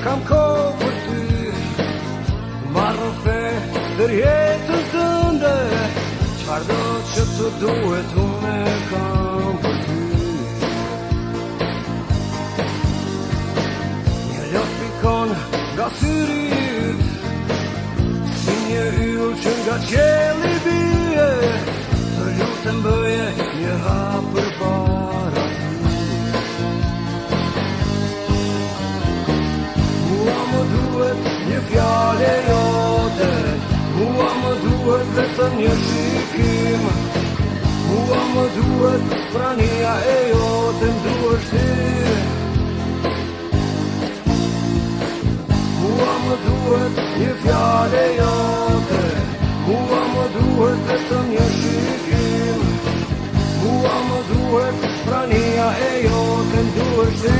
kam kohë për ty. Marrë fe për jetën tënde, çfarë do që të duhet unë e kam për ty. Një lot pikon nga syri yt, si një yll që nga qielli bie, të lutem bëje një hap përpara ty. Mua më duhet një fjale jote, mua më duhet vetëm një shikim, mua më duhet prania e jote, m'duhesh ti. Mua më duhet një fjale jote, mua më duhet vetëm një shikim, mua më duhet prania e jote, m'duhesh ti.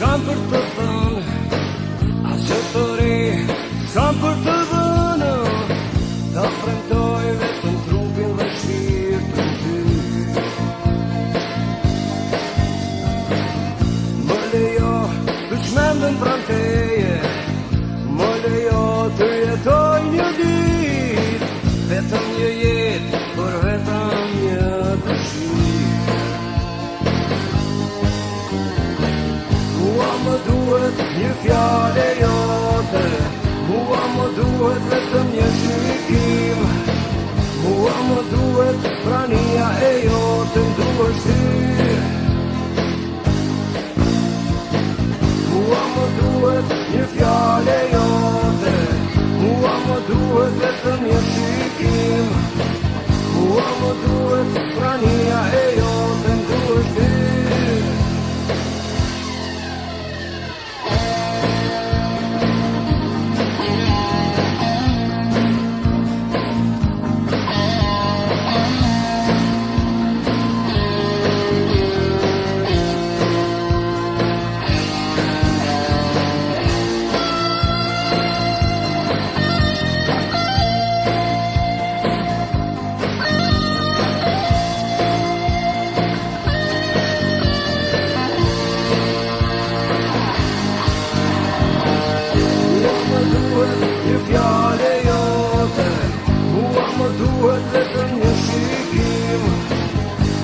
Kam për të thënë, as që të ri, kam për të dhënë, ta premtoj vetëm trupin dhe shpirtin ty. Më lejo të çmendem pranë teje, më lejo të jetoj një ditë, vetëm një jetë për vetëm një dëshirë. Mua më duhet një fjale jote, mua më duhet vetëm një shikim, mua më duhet prania e jote, m'duhesh ti. Mua më duhet një fjale jote, mua më duhet vetëm një shikim, mua më duhet prania e jote, m'duhesh ti. Një fjale jote, mua më duhet vetëm një shikim,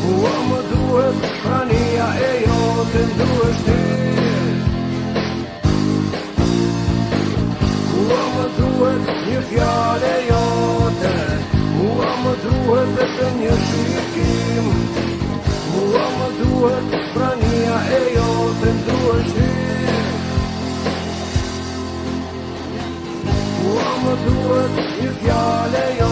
mua më duhet prania e jote, m'duhesh ti. Mua më duhet një fjale jote, mua më duhet vetëm një shikim, mua më duhet prania e jote, m'duhesh ti. Mua më duhet një fjale jote,